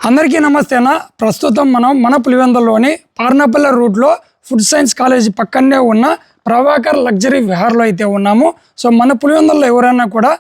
అందరికీ నమస్తే అన్న. ప్రస్తుతం మనం మన పులివెందులలోని పార్నపల్లి రూట్లో ఫుడ్ సైన్స్ కాలేజీ పక్కనే ఉన్న ప్రభాకర్ లగ్జరీ విహార్లో అయితే ఉన్నాము. సో మన పులివెందులలో ఎవరైనా కూడా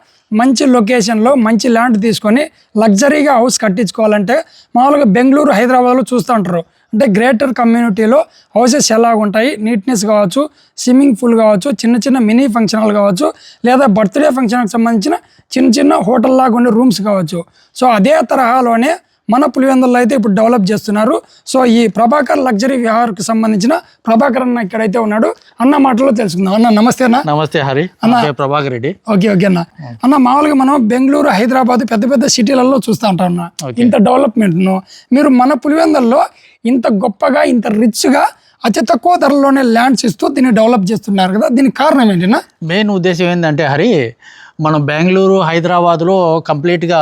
మంచి లొకేషన్లో మంచి ల్యాండ్ తీసుకొని లగ్జరీగా హౌస్ కట్టించుకోవాలంటే మామూలుగా బెంగళూరు హైదరాబాద్లో చూస్తూ ఉంటారు. అంటే గ్రేటర్ కమ్యూనిటీలో హౌసెస్ ఎలా ఉంటాయి, నీట్నెస్ కావచ్చు, స్విమ్మింగ్ పూల్ కావచ్చు, చిన్న చిన్న మినీ ఫంక్షన్ హాల్ కావచ్చు, లేదా బర్త్డే ఫంక్షన్కి సంబంధించిన చిన్న చిన్న హోటల్ లాగా ఉండే రూమ్స్ కావచ్చు. సో అదే తరహాలోనే మన పులివెందులలో అయితే ఇప్పుడు డెవలప్ చేస్తున్నారు. సో ఈ ప్రభాకర్ లగ్జరీ విహార్కి సంబంధించిన ప్రభాకర్ అన్న ఇక్కడైతే ఉన్నాడు. అన్న మాటలో తెలుసుకుందాం. అన్న నమస్తే అన్న. నమస్తే హరి. అన్న ప్రభాకర్ రెడ్డి. ఓకే అన్న. అన్న మామూలుగా మనం బెంగళూరు, హైదరాబాద్ పెద్ద పెద్ద సిటీలలో చూస్తూ ఉంటాం అన్న ఇంత డెవలప్మెంట్ను. మీరు మన పులివెందులలో ఇంత గొప్పగా, ఇంత రిచ్గా, అతి తక్కువ ధరలోనే ల్యాండ్స్ ఇస్తూ దీన్ని డెవలప్ చేస్తున్నారు కదా, దీనికి కారణం ఏంటినా? మెయిన్ ఉద్దేశం ఏంటంటే హరి, మనం బెంగళూరు హైదరాబాద్లో కంప్లీట్గా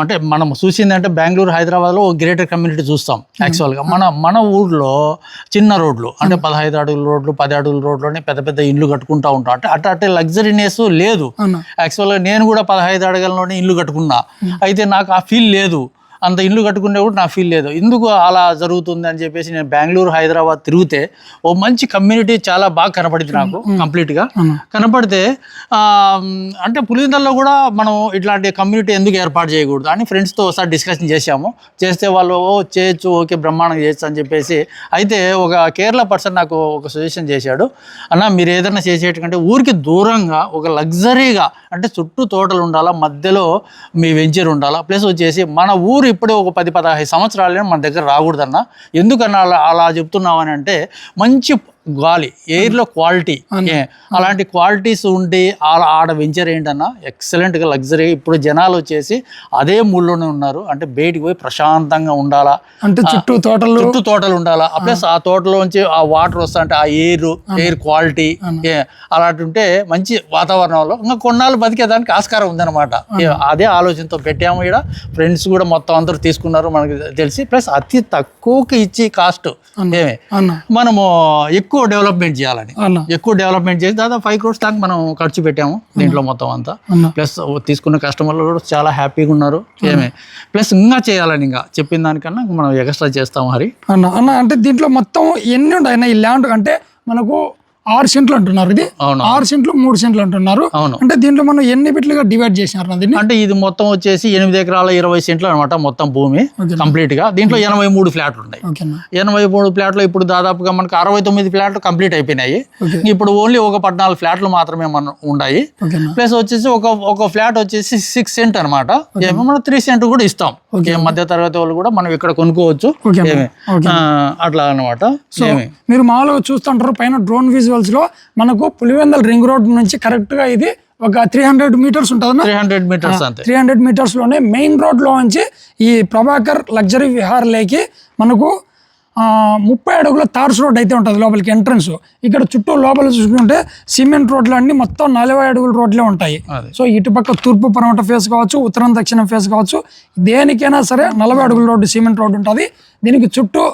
అంటే మనం చూసిందంటే బెంగళూరు హైదరాబాద్లో గ్రేటర్ కమ్యూనిటీ చూస్తాం. యాక్చువల్గా మన ఊర్లో చిన్న రోడ్లు అంటే 15 అడుగుల రోడ్లు, 10 అడుగుల రోడ్లోనే పెద్ద పెద్ద ఇల్లు కట్టుకుంటూ ఉంటాం. అంటే అట్టే లగ్జరీనెస్ లేదు. యాక్చువల్గా నేను కూడా 15 అడుగులలోనే ఇల్లు కట్టుకున్నా, అయితే నాకు ఆ ఫీల్ లేదు. అంత ఇల్లు కట్టుకునే కూడా నా ఫీల్ లేదు. ఎందుకు అలా జరుగుతుంది అని చెప్పేసి నేను బెంగళూరు హైదరాబాద్ తిరిగితే ఓ మంచి కమ్యూనిటీ చాలా బాగా కనపడింది నాకు. కంప్లీట్గా కనపడితే అంటే పులివెందులలో కూడా మనం ఇట్లాంటి కమ్యూనిటీ ఎందుకు ఏర్పాటు చేయకూడదు అని ఫ్రెండ్స్తో ఒకసారి డిస్కషన్ చేశాము. చేస్తే వాళ్ళు చేయొచ్చు, ఓకే బ్రహ్మాండంగా చేయొచ్చు అని చెప్పేసి. అయితే ఒక కేరళ పర్సన్ నాకు ఒక సజెషన్ చేశాడు. అన్న మీరు ఏదైనా చేసేటంటే ఊరికి దూరంగా ఒక లగ్జరీగా, అంటే చుట్టూ తోటలు ఉండాలా, మధ్యలో మీ వెంచర్ ఉండాలా, ప్లస్ వచ్చేసి మన ఊరు ఇప్పుడే ఒక 10-15 సంవత్సరాలే మన దగ్గర రాకూడదన్నా. ఎందుకన్నా అలా చెప్తున్నామని అంటే, మంచి గాలి, ఎయిర్లో క్వాలిటీ, అలాంటి క్వాలిటీస్ ఉండి ఆడ వెంచర్ ఏంటన్నా ఎక్సలెంట్గా లగ్జరీ. ఇప్పుడు జనాలు వచ్చేసి అదే మూడ్లోనే ఉన్నారు. అంటే బయటికి పోయి ప్రశాంతంగా ఉండాలా, అంటే చుట్టూ తోటలు ఉండాలా, ప్లస్ ఆ తోటలోంచి ఆ వాటర్ వస్తా అంటే ఆ ఎయిర్ క్వాలిటీ అలాంటి ఉంటే మంచి వాతావరణంలో ఇంకా కొన్నాళ్ళు బతికేదానికి ఆస్కారం ఉందన్నమాట. అదే ఆలోచనతో పెట్టాము. ఇక్కడ ఫ్రెండ్స్ కూడా మొత్తం అందరూ తీసుకున్నారు మనకి తెలిసి. ప్లస్ అతి తక్కువకి ఇచ్చి కాస్ట్ మనము ఎక్కువ డెవలప్మెంట్ చేయాలని, ఎక్కువ డెవలప్మెంట్ చేసి దాదాపు 5 crores దాకా మనం ఖర్చు పెట్టాము దీంట్లో మొత్తం అంతా. ప్లస్ తీసుకున్న కస్టమర్లు కూడా చాలా హ్యాపీగా ఉన్నారు. ప్లస్ ఇంకా చేయాలని, ఇంకా చెప్పిన దానికన్నా మనం ఎక్స్ట్రా చేస్తాం హరి. అన్న అంటే దీంట్లో మొత్తం ఎన్ని ఉన్నాయి ఈ ల్యాండ్? అంటే మనకు 6 సెంట్లు అంటున్నారు. ఇది 6 సెంట్లు 3 సెంట్లు అంటున్నారు. అంటే దీంట్లో మనం ఎన్ని బిట్లుగా డివైడ్ చేసినారు? అంటే ఇది మొత్తం వచ్చేసి 8 ఎకరాల 20 సెంట్లు అనమాట మొత్తం భూమి కంప్లీట్ గా. దీంట్లో 83 ఫ్లాట్లు ఉన్నాయి. 83 ఫ్లాట్లు ఇప్పుడు దాదాపుగా మనకు 69 ఫ్లాట్లు కంప్లీట్ అయిపోయినాయి. ఇప్పుడు ఓన్లీ ఒక 14 ఫ్లాట్లు మాత్రమే మనం ఉన్నాయి. ప్లస్ వచ్చేసి ఒక ఫ్లాట్ వచ్చేసి 6 సెంట్ అనమాట. మనం 3 సెంట్ కూడా ఇస్తాం. మధ్య తరగతి వాళ్ళు కూడా మనం ఇక్కడ కొనుక్కోవచ్చు అట్లా అనమాట. మీరు మామూలుగా చూస్తుంటారు పైన డ్రోన్ విజువల్స్ లో మనకు పులివెందుల రింగ్ రోడ్ నుంచి కరెక్ట్ గా ఇది ఒక 300 మీటర్స్ ఉంటుంది. 300 మీటర్స్ అంతే. 300 మీటర్స్ లోనే మెయిన్ రోడ్ లో నుంచి ఈ ప్రభాకర్ లగ్జరీ విహార్ లేకి మనకు 30 అడుగుల తార్స్ రోడ్ అయితే ఉంటుంది లోపలికి ఎంట్రన్స్. ఇక్కడ చుట్టూ లోపల చూసుకుంటే సిమెంట్ రోడ్లు అన్ని మొత్తం 40 అడుగుల రోడ్లే ఉంటాయి. సో ఇటుపక్క తూర్పు పరమట ఫేస్ కావచ్చు, ఉత్తరం దక్షిణం ఫేస్ కావచ్చు, దేనికైనా సరే 40 అడుగుల రోడ్డు సిమెంట్ రోడ్డు ఉంటుంది. దీనికి చుట్టూ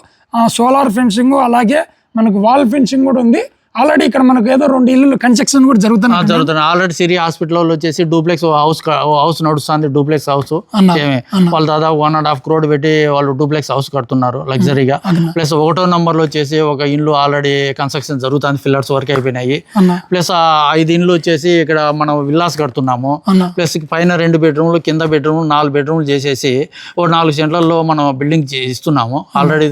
సోలార్ ఫెన్సింగ్, అలాగే మనకు వాల్ ఫెన్సింగ్ కూడా ఉంది. ఆల్రెడీ ఇక్కడ మనకు ఏదో 2 ఇల్లు కన్స్ట్రక్షన్ కూడా జరుగుతుంది. ఆల్రెడీ సిరి హాస్పిటల్ వచ్చేసి డూప్లెక్స్ హౌస్ నడుస్తుంది. డూప్లెక్స్ హౌస్ వాళ్ళు దాదాపు 1.5 crore పెట్టి వాళ్ళు డూప్లెక్స్ హౌస్ కడుతున్నారు లగ్జరీగా. ప్లస్ 1వ నంబర్లో వచ్చేసి ఒక ఇల్లు ఆల్రెడీ కన్స్ట్రక్షన్ జరుగుతుంది, ఫిల్లర్స్ వర్క్ అయిపోయినాయి. ప్లస్ 5 ఇండ్లు వచ్చేసి ఇక్కడ మనం విల్లాస్ కడుతున్నాము. ప్లస్ పైన 2 బెడ్రూమ్లు, కింద బెడ్రూమ్లు, 4 బెడ్రూమ్లు చేసేసి ఓ 4 సెంట్లలో మనం బిల్డింగ్ ఇస్తున్నాము. ఆల్రెడీ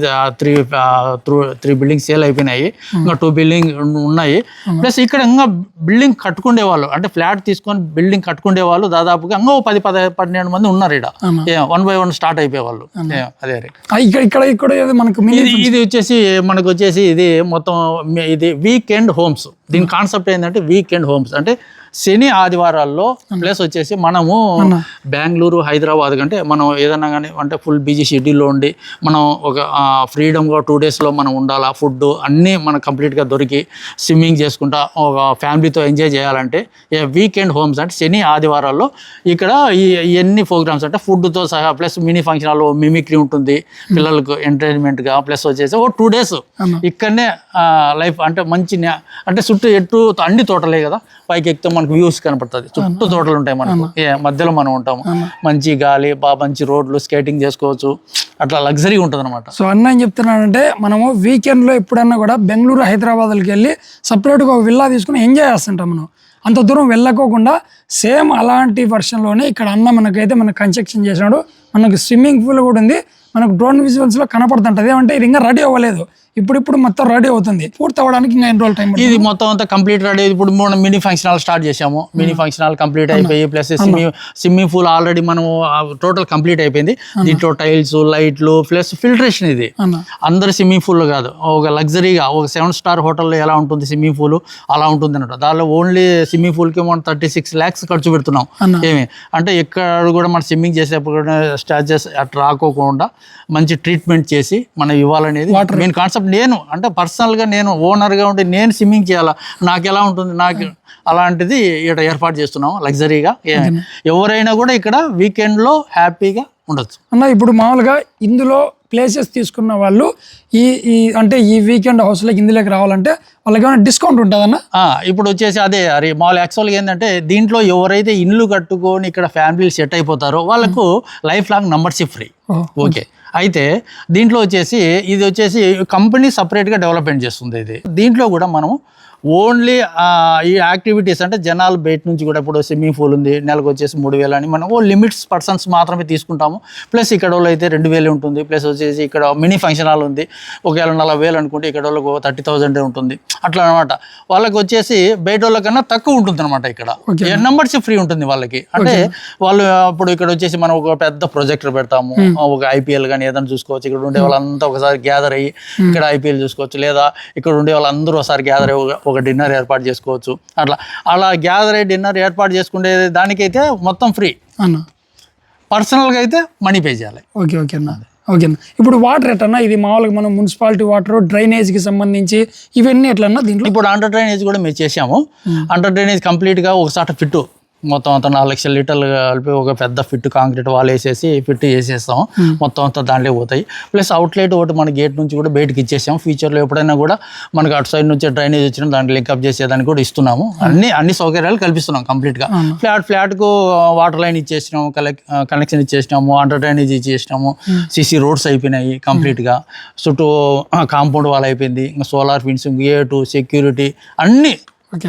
3 బిల్డింగ్ సేల్ అయిపోయినాయి. ఇంకా 2 బిల్డింగ్ ఉన్నాయి. ప్లస్ ఇక్కడ ఇంకా బిల్డింగ్ కట్టుకునే వాళ్ళు, అంటే ఫ్లాట్ తీసుకొని బిల్డింగ్ కట్టుకునే వాళ్ళు దాదాపుగా ఇంకా 10-12 మంది ఉన్నారు. ఇక్కడ 1 by 1 స్టార్ట్ అయిపోయే వాళ్ళు. అదే ఇది వచ్చేసి మనకు వచ్చేసి ఇది మొత్తం ఇది వీకెండ్ హోమ్స్. దీని కాన్సెప్ట్ ఏంటంటే వీకెండ్ హోమ్స్ అంటే శని ఆదివారాల్లో. ప్లస్ వచ్చేసి మనము బెంగళూరు హైదరాబాద్ కంటే మనం ఏదన్నా కానీ అంటే ఫుల్ బిజీ షెడ్యూల్లో ఉండి మనం ఒక ఫ్రీడమ్గా 2 daysలో మనం ఉండాలా, ఫుడ్ అన్నీ మనకు కంప్లీట్గా దొరికి స్విమ్మింగ్ చేసుకుంటా ఒక ఫ్యామిలీతో ఎంజాయ్ చేయాలంటే వీకెండ్ హోమ్స్ అంటే శని ఆదివారాల్లో ఇక్కడ ఇవన్నీ ప్రోగ్రామ్స్ అంటే ఫుడ్తో సహా, plus mini function hall, mimicry ఉంటుంది పిల్లలకు ఎంటర్టైన్మెంట్గా. ప్లస్ వచ్చేసి 2 days ఇక్కడనే లైఫ్ అంటే మంచి అంటే చుట్టూ ఎట్టు అన్ని తోటలే కదా, పైకి ఎక్కితే మనకు వ్యూస్ కనపడుతుంది, చుట్టూ తోటలు ఉంటాయి మనకు, మధ్యలో మనం ఉంటాము, మంచి గాలి, మంచి రోడ్లు, స్కేటింగ్ చేసుకోవచ్చు, అట్లా లగ్జరీ ఉంటుంది అనమాట. సో అన్న ఏం చెప్తున్నానంటే మనము వీకెండ్లో ఎప్పుడన్నా కూడా బెంగళూరు హైదరాబాద్కి వెళ్ళి సపరేట్గా ఒక విల్లా తీసుకుని ఎంజాయ్ చేస్తుంటాం. మనం అంత దూరం వెళ్ళకోకుండా సేమ్ అలాంటి వర్షన్లోనే ఇక్కడ అన్న మనకైతే మనకు కన్స్ట్రక్షన్ చేసినాడు. మనకు స్విమ్మింగ్ పూల్ కూడా ఉంది. మనకు డ్రోన్ విజువల్స్లో కనపడుతుంటుంది. ఏమంటే ఇది ఇంకా రెడీ అవ్వలేదు, ఇప్పుడు మొత్తం రెడీ అవుతుంది. పూర్తి అవ్వడానికి ఇంకా ఎన్ని రోజులు టైం? ఇది మొత్తం అంతా కంప్లీట్ రెడీ. ఇప్పుడు మనం మినీ ఫంక్షన్ హాల్ స్టార్ట్ చేసాము, మినీ ఫంక్షన్ హాల్ కంప్లీట్ అయిపోయి, ప్లస్ స్విమ్మింగ్ పూల్ ఆల్రెడీ మనం టోటల్ కంప్లీట్ అయిపోయింది. దీంట్లో టైల్స్, లైట్లు, ప్లస్ ఫిల్టరేషన్. ఇది అందరు స్విమ్మింగ్ పూల్ కాదు, ఒక లగ్జరీగా ఒక 7 స్టార్ హోటల్లో ఎలా ఉంటుంది స్విమ్మింగ్ పూల్ అలా ఉంటుంది అన్నట్టు. దానిలో ఓన్లీ స్విమ్మింగ్ పూల్కి మనం 36 lakhs ఖర్చు పెడుతున్నాం. ఏమి అంటే ఎక్కడ కూడా మనం స్విమ్మింగ్ చేసేప్పుడు కూడా స్టాచెస్ అట్లా రాకోకుండా మంచి ట్రీట్మెంట్ చేసి మనం ఇవ్వాలనేది మెయిన్ కాన్సెప్ట్. నేను అంటే పర్సనల్గా నేను ఓనర్గా ఉంటే నేను స్విమ్మింగ్ చేయాలా, నాకు ఎలా ఉంటుంది, నాకు అలాంటిది ఇక్కడ ఏర్పాటు చేస్తున్నాము లగ్జరీగా. ఎవరైనా కూడా ఇక్కడ వీకెండ్లో హ్యాపీగా ఉండొచ్చు అన్న. ఇప్పుడు మామూలుగా ఇందులో ప్లేసెస్ తీసుకున్న వాళ్ళు ఈ అంటే ఈ వీకెండ్ హౌస్లోకి ఇందులోకి రావాలంటే వాళ్ళకి ఏమైనా డిస్కౌంట్ ఉంటుందన్న? ఇప్పుడు వచ్చేసి అదే మామూలు యాక్చువల్గా ఏంటంటే దీంట్లో ఎవరైతే ఇల్లు కట్టుకొని ఇక్కడ ఫ్యామిలీలు సెట్ అయిపోతారో వాళ్ళకు life long membership free. Okay, అయితే దీంట్లో ఇది వచ్చేసి కంపెనీ సపరేట్గా డెవలప్మెంట్ చేస్తుంది. దీంట్లో కూడా మనము ఓన్లీ ఈ యాక్టివిటీస్ అంటే జనాలు బయట నుంచి కూడా ఇప్పుడు స్విమ్మింగ్ పూల్ ఉంది, నెలకు వచ్చేసి 3,000 అని మనం లిమిట్స్ పర్సన్స్ మాత్రమే తీసుకుంటాము. ప్లస్ ఇక్కడ వాళ్ళు అయితే 2,000 ఉంటుంది. ప్లస్ వచ్చేసి ఇక్కడ మినీ ఫంక్షన్ హాల్ ఉంది, ఒకవేళ 40,000 అనుకుంటే ఇక్కడ వాళ్ళకు 30,000 ఉంటుంది. అట్లా అనమాట. వాళ్ళకి వచ్చేసి బయట వాళ్ళకన్నా తక్కువ ఉంటుంది అనమాట. ఇక్కడ మెంబర్షిప్ ఫ్రీ ఉంటుంది వాళ్ళకి. అంటే వాళ్ళు అప్పుడు ఇక్కడ వచ్చేసి మనం ఒక పెద్ద ప్రొజెక్టర్ పెడతాము, ఒక IPL కానీ ఏదైనా చూసుకోవచ్చు. ఇక్కడ ఉండే వాళ్ళంతా ఒకసారి గ్యాదర్ అయ్యి ఇక్కడ IPL చూసుకోవచ్చు, లేదా ఇక్కడ ఉండే వాళ్ళందరూ ఒకసారి గ్యాదర్ అయ్యి ఒక డిన్నర్ ఏర్పాటు చేసుకోవచ్చు. అలా గ్యాదర్ అయ్యి డిన్నర్ ఏర్పాటు చేసుకునే దానికైతే మొత్తం ఫ్రీ అన్న. పర్సనల్గా అయితే మనీ పే చేయాలి. ఓకే అన్న. ఇప్పుడు వాటర్ ఎట్లన్నా ఇది మామూలుగా మనం మున్సిపాలిటీ వాటర్, డ్రైనేజ్కి సంబంధించి ఇవన్నీ ఎట్లన్నా దీంట్లో? ఇప్పుడు అండర్ డ్రైనేజ్ కూడా మేము చేసాము. అండర్ డ్రైనేజ్ కంప్లీట్గా ఒకసారి ఫిట్ మొత్తం అంతా 4 లక్షల లీటర్లు కలిపి ఒక పెద్ద ఫిట్ కాంక్రీట్ వాల్ వేసేసి ఫిట్ చేసేస్తాం. మొత్తం అంతా దాంట్లో పోతాయి. ప్లస్ అవుట్లెట్ ఒకటి మన గేట్ నుంచి కూడా బయటకి ఇచ్చేసాం. ఫ్యూచర్లో ఎప్పుడైనా కూడా మనకు అటు సైడ్ నుంచి డ్రైనేజ్ వచ్చినా దాంట్లో లింకప్ చేసేదానికి కూడా ఇస్తున్నాము. అన్ని సౌకర్యాలు కల్పిస్తున్నాం కంప్లీట్గా. ఫ్లాట్కు వాటర్ లైన్ ఇచ్చేసినాము, కనెక్షన్ ఇచ్చేసినాము, అండర్ డ్రైనేజ్ ఇచ్చేసినాము, CC రోడ్స్ అయిపోయినాయి కంప్లీట్గా, చుట్టూ కాంపౌండ్ వాల్ అయిపోయింది, ఇంకా సోలార్ ఫెన్సింగ్, గేటు, సెక్యూరిటీ అన్నీ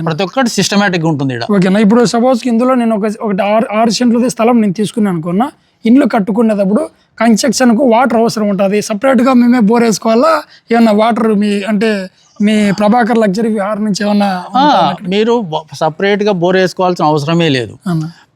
ప్రతి ఒక్కటి సిస్టమేటిక్గా ఉంటుంది ఇక్కడ. ఓకేనా. ఇప్పుడు సపోజ్ ఇందులో నేను ఒకటి 6 సెంట్లది స్థలం నేను తీసుకున్నాను అనుకున్నా, ఇండ్లు కట్టుకునేటప్పుడు కన్స్ట్రక్షన్కు వాటర్ అవసరం ఉంటుంది. సపరేట్గా మేమే బోర్ వేసుకోవాలా? ఏమన్నా వాటర్ మీ ప్రభాకర్ లగ్జరీ విహార్ నుంచి ఏమన్నా మీరు సపరేట్గా బోర్ వేసుకోవాల్సిన అవసరమే లేదు.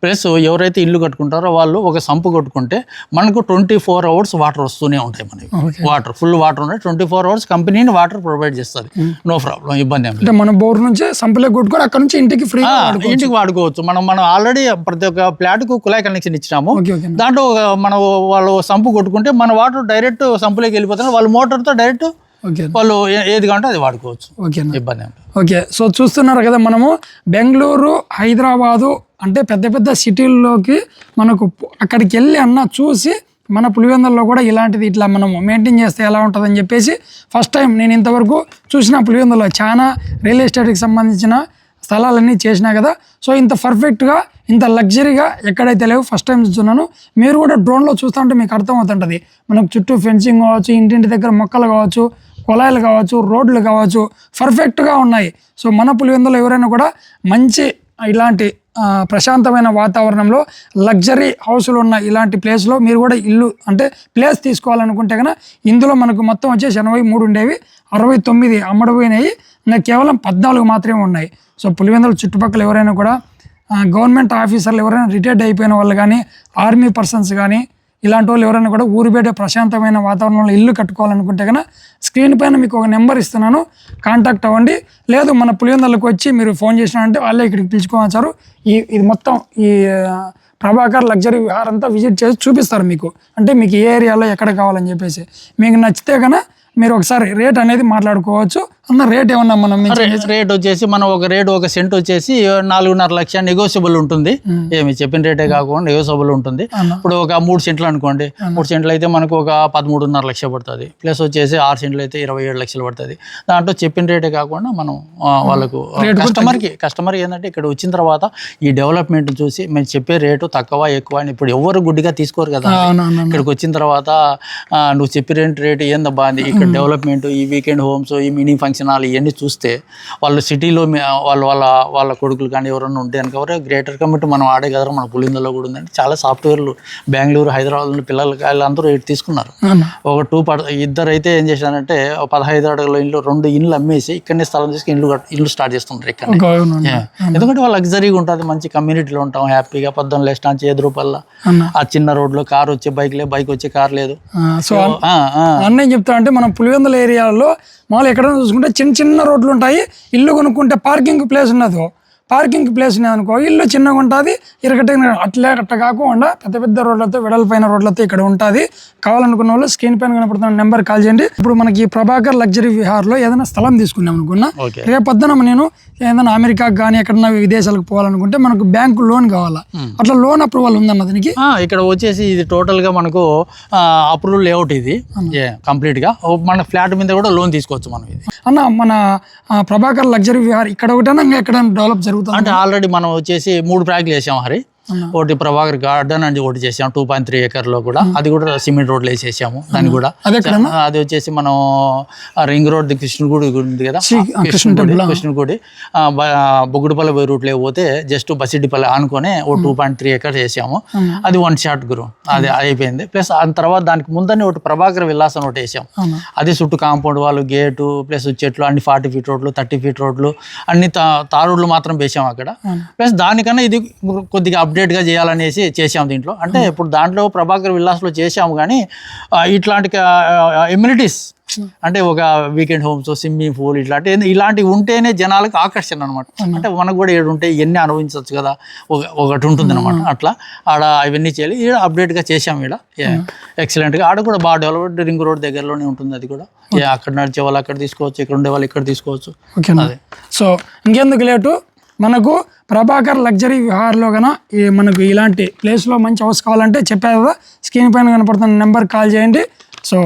ప్లస్ ఎవరైతే ఇల్లు కట్టుకుంటారో వాళ్ళు ఒక సంపు కొట్టుకుంటే మనకు 24 hours వాటర్ వస్తూనే ఉంటాయి. మనకి ఫుల్ వాటర్ ఉంటాయి. 24 hours కంపెనీ వాటర్ ప్రొవైడ్ చేస్తుంది. నో ప్రాబ్లం, ఇబ్బంది ఏం లేదు. మన బోర్ నుంచి సంపులే కొట్టుకొని అక్కడ నుంచి ఇంటికి వాడుకోవచ్చు. మనం ఆల్రెడీ ప్రతి ఒక్క ఫ్లాట్కు కుళాయి కనెక్షన్ ఇచ్చినాము. దాంట్లో మనం వాళ్ళు సంపు కొట్టుకుంటే మన వాటర్ డైరెక్ట్ సంపులోకి వెళ్ళిపోతున్నారు. వాళ్ళ మోటార్తో డైరెక్ట్ వాళ్ళు ఏది కావాలంటే అది వాడుకోవచ్చు. ఇబ్బంది. ఓకే, సో చూస్తున్నారు కదా, మనము బెంగళూరు, హైదరాబాదు అంటే పెద్ద సిటీల్లోకి మనకు అక్కడికి వెళ్ళి చూసి మన పులివెందుల్లో కూడా ఇలాంటిది ఇట్లా మనం మెయింటైన్ చేస్తే ఎలా ఉంటుందని చెప్పేసి ఫస్ట్ టైం నేను ఇంతవరకు చూసిన పులివెందుల్లో చాలా రియల్ ఎస్టేట్కి సంబంధించిన స్థలాలన్నీ చేసినా కదా. సో ఇంత పర్ఫెక్ట్గా, ఇంత లగ్జరీగా ఎక్కడైతే లేవు, ఫస్ట్ టైం చూస్తున్నాను. మీరు కూడా డ్రోన్లో చూస్తూ ఉంటే మీకు అర్థమవుతుంటుంది. మనకు చుట్టూ ఫెన్సింగ్ కావచ్చు, ఇంటింటి దగ్గర మొక్కలు కావచ్చు, కుళాయిలు కావచ్చు, రోడ్లు కావచ్చు, పర్ఫెక్ట్గా ఉన్నాయి. సో మన పులివెందులో ఎవరైనా కూడా మంచి ఇలాంటి ప్రశాంతమైన వాతావరణంలో లగ్జరీ హౌస్లు ఉన్న ఇలాంటి ప్లేస్లో మీరు కూడా ఇల్లు అంటే ప్లేస్ తీసుకోవాలనుకుంటే కనుక ఇందులో మనకు మొత్తం వచ్చేసి 83 ఉండేవి, 69 అమ్మడిపోయినాయి. ఇంకా కేవలం 14 మాత్రమే ఉన్నాయి. సో పులివెందుల చుట్టుపక్కల ఎవరైనా కూడా గవర్నమెంట్ ఆఫీసర్లు ఎవరైనా రిటైర్డ్ అయిపోయిన వాళ్ళు కానీ, ఆర్మీ పర్సన్స్ కానీ, ఇలాంటి వాళ్ళు ఎవరైనా కూడా ఊరు బయట ప్రశాంతమైన వాతావరణంలో ఇల్లు కట్టుకోవాలనుకుంటే కనుక స్క్రీన్ పైన మీకు ఒక నెంబర్ ఇస్తున్నాను, కాంటాక్ట్ అవ్వండి. లేదు మన పులివెందులకు వచ్చి మీరు ఫోన్ చేసినారంటే వాళ్ళే ఇక్కడికి పిలుచుకోవచ్చు. ఇది మొత్తం ఈ ప్రభాకర్ లగ్జరీ విహార్ అంతా విజిట్ చేసి చూపిస్తారు మీకు. అంటే మీకు ఏ ఏరియాలో ఎక్కడ కావాలని చెప్పేసి మీకు నచ్చితే కనుక మీరు ఒకసారి రేట్ అనేది మాట్లాడుకోవచ్చు. అన్న రేట్ ఏమన్నా మనం రేట్ వచ్చేసి మనం ఒక సెంట్ వచ్చేసి 4.5 లక్ష నెగోషియబుల్ ఉంటుంది. ఏమి చెప్పిన రేటే కాకుండా నెగోషియబుల్ ఉంటుంది. ఇప్పుడు ఒక 3 సెంట్లు అనుకోండి, 3 సెంట్లు అయితే మనకు ఒక 13.5 లక్ష పడుతుంది. ప్లస్ వచ్చేసి 6 సెంట్లు అయితే 27 లక్షలు పడుతుంది. దాంట్లో చెప్పిన రేటే కాకుండా మనం వాళ్ళకు కస్టమర్ ఏంటంటే ఇక్కడ వచ్చిన తర్వాత ఈ డెవలప్మెంట్ చూసి మేము చెప్పే రేటు తక్కువ ఎక్కువ అని ఇప్పుడు ఎవరు గుడ్డిగా తీసుకోరు కదా. ఇక్కడికి వచ్చిన తర్వాత నువ్వు చెప్పే రేటు ఏందబ్బా అని ఇక్కడ డెవలప్మెంట్, ఈ వీకెండ్ హోమ్స్, ఈ మినీ ఫంక్షన్ హాల్ ఇవన్నీ చూస్తే వాళ్ళు సిటీలో వాళ్ళ కొడుకులు కానీ ఎవరైనా ఉంటే కనుక ఎవరో గ్రేటర్ కమిటీ మనం ఆడే కదా మన పులిందలో కూడా ఉందండి. చాలా సాఫ్ట్వేర్లు బెంగళూరు, హైదరాబాద్ పిల్లలు వాళ్ళందరూ తీసుకున్నారు. ఇద్దరు అయితే ఏం చేశారంటే 15 అడుగుల ఇల్లు 2 ఇండ్లు అమ్మేసి ఇక్కడనే స్థలం తీసుకుని ఇల్లు స్టార్ట్ చేస్తున్నారు ఇక్కడ. ఎందుకంటే వాళ్ళు లగ్జరీగా ఉంటుంది, మంచి కమ్యూనిటీలో ఉంటాం, హ్యాపీగా పొద్దున్న లేస్టాన్ ₹5 ఆ చిన్న రోడ్లో కారు వచ్చే బైక్ వచ్చే కార్ లేదు. సో అన్నీ చెప్తా అంటే మనం పులివెందుల ఏరియాలో మామూలు ఎక్కడైనా చూసుకుంటే చిన్న రోడ్లు ఉంటాయి. ఇల్లు కొనుక్కుంటే పార్కింగ్ ప్లేస్ ఉన్నది, పార్కింగ్ ప్లేస్ అనుకో ఇల్లు చిన్నగా ఉంటుంది, అట్ట కాకుండా పెద్ద రోడ్లతో వెడల్పైన రోడ్లతో ఇక్కడ ఉంటుంది. కావాలనుకున్న వాళ్ళు స్క్రీన్ పైన కనపడుతున్న నెంబర్ కాల్ చేయండి. ఇప్పుడు మనకి ప్రభాకర్ లగ్జరీ విహార్లో ఏదైనా స్థలం తీసుకున్నాం అనుకున్నా, రేపొద్దున నేను ఏదైనా అమెరికాకి కానీ ఎక్కడన్నా విదేశాలకు పోవాలనుకుంటే మనకు బ్యాంకు లోన్ కావాలా, అట్లా లోన్ అప్రూవల్ ఉందన్న దీనికి? ఇక్కడ వచ్చేసి ఇది టోటల్ గా మనకు అప్రూవల్ లేఅవుట్, ఇది కంప్లీట్ గా మన ఫ్లాట్ మీద కూడా లోన్ తీసుకోవచ్చు మనం. ఇది అన్న మన ప్రభాకర్ లగ్జరీ విహార్ ఇక్కడ ఒకటైనా ఇంకా ఎక్కడ డెవలప్ జరుగుతుంది అంటే ఆల్రెడీ మనం వచ్చేసి 3 ప్రాజెక్టులు వేసాం హరి. ఒకటి ప్రభాకర్ గార్డెన్ అని ఒకటి చేసాము 2.3 ఎకర్లో కూడా, అది కూడా సిమెంట్ రోడ్లు వేసేసాము. దాన్ని కూడా అది వచ్చేసి మనం రింగ్ రోడ్ కృష్ణగుడి ఉంది కదా, కృష్ణగుడి బొగ్గుడిపల్లి పోయి రూట్లో పోతే జస్ట్ బసిడ్డిపల్లి ఆనుకొని 2.3 ఎకర్స్ వేసాము. అది 1 షాట్ గురు, అది అయిపోయింది. ప్లస్ ఆ తర్వాత దానికి ముందని ఒకటి ప్రభాకర్ విల్లాస్ అని ఒకటి వేసాం. అది చుట్టూ కాంపౌండ్ వాళ్ళు, గేటు ప్లస్ చెట్లు అన్ని 40 ఫీట్ రోడ్లు, 30 ఫీట్ రోడ్లు, అన్ని తారోడ్లు మాత్రం వేసాం అక్కడ. ప్లస్ దానికన్నా ఇది కొద్దిగా అప్డేట్గా చేయాలనేసి చేసాము దీంట్లో. అంటే ఇప్పుడు దాంట్లో ప్రభాకర్ విల్లాస్లో చేసాము, కానీ ఇట్లాంటి ఎమ్యూనిటీస్ అంటే ఒక వీకెండ్ హోమ్స్, స్విమ్మింగ్ పూల్ ఇలాంటివి ఉంటేనే జనాలకు ఆకర్షణ అనమాట. అంటే మనకు కూడా ఏడు ఉంటే ఇవన్నీ అనుభవించవచ్చు కదా, ఒకటి ఉంటుంది అనమాట. అట్లా ఆడ అవన్నీ చేయాలి, ఈడ అప్డేట్గా చేసాము. ఈడ ఎక్సలెంట్గా ఆడ కూడా బాగా డెవలప్డ్, రింగ్ రోడ్ దగ్గరలోనే ఉంటుంది. అది కూడా అక్కడ నడిచే వాళ్ళు అక్కడ తీసుకోవచ్చు, ఇక్కడ ఉండే వాళ్ళు ఇక్కడ తీసుకోవచ్చు. అదే. సో ఇంకెందుకు లేటు, మనకు ప్రభాకర్ లగ్జరీ విహార్లో కన్నా మనకు ఇలాంటి ప్లేస్లో మంచి హౌస్ కావాలంటే చెప్పారు కదా, స్క్రీన్ పైన కనపడుతున్న నెంబర్ కాల్ చేయండి. సో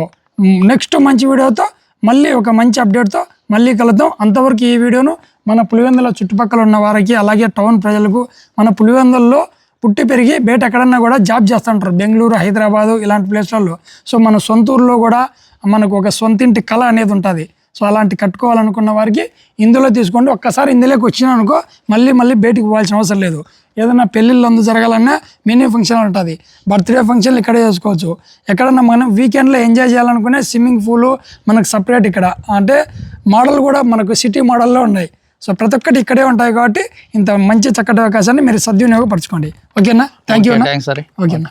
నెక్స్ట్ మంచి వీడియోతో మళ్ళీ ఒక మంచి అప్డేట్తో మళ్ళీ కలుద్దాం. అంతవరకు ఈ వీడియోను మన పులివెందుల చుట్టుపక్కల ఉన్న వారికి, అలాగే టౌన్ ప్రజలకు, మన పులివెందుల్లో పుట్టి పెరిగి బయట ఎక్కడన్నా కూడా జాబ్ చేస్తుంటారు, బెంగళూరు, హైదరాబాదు ఇలాంటి ప్లేస్లలో. సో మన సొంత ఊర్లో కూడా మనకు ఒక సొంతింటి కళ అనేది ఉంటుంది. సో అలాంటి కట్టుకోవాలనుకున్న వారికి ఇందులో తీసుకోండి. ఒక్కసారి ఇందులోకి వచ్చినా అనుకో మళ్ళీ బయటికి పోవాల్సిన అవసరం లేదు. ఏదైనా పెళ్ళిళ్ళు అందు జరగాలన్నా మినీ ఫంక్షన్ ఉంటుంది, బర్త్డే ఫంక్షన్లు ఇక్కడే చేసుకోవచ్చు. ఎక్కడన్నా మనం వీకెండ్లో ఎంజాయ్ చేయాలనుకునే స్విమ్మింగ్ పూలు మనకు సపరేట్ ఇక్కడ, అంటే మోడల్ కూడా మనకు సిటీ మోడల్లో ఉన్నాయి. సో ప్రతి ఒక్కటి ఇక్కడే ఉంటాయి కాబట్టి ఇంత మంచి చక్కటి అవకాశాన్ని మీరు సద్వినియోగపరచుకోండి. ఓకేనా? థ్యాంక్ యూ అన్న. థ్యాంక్స్. ఓకేనా?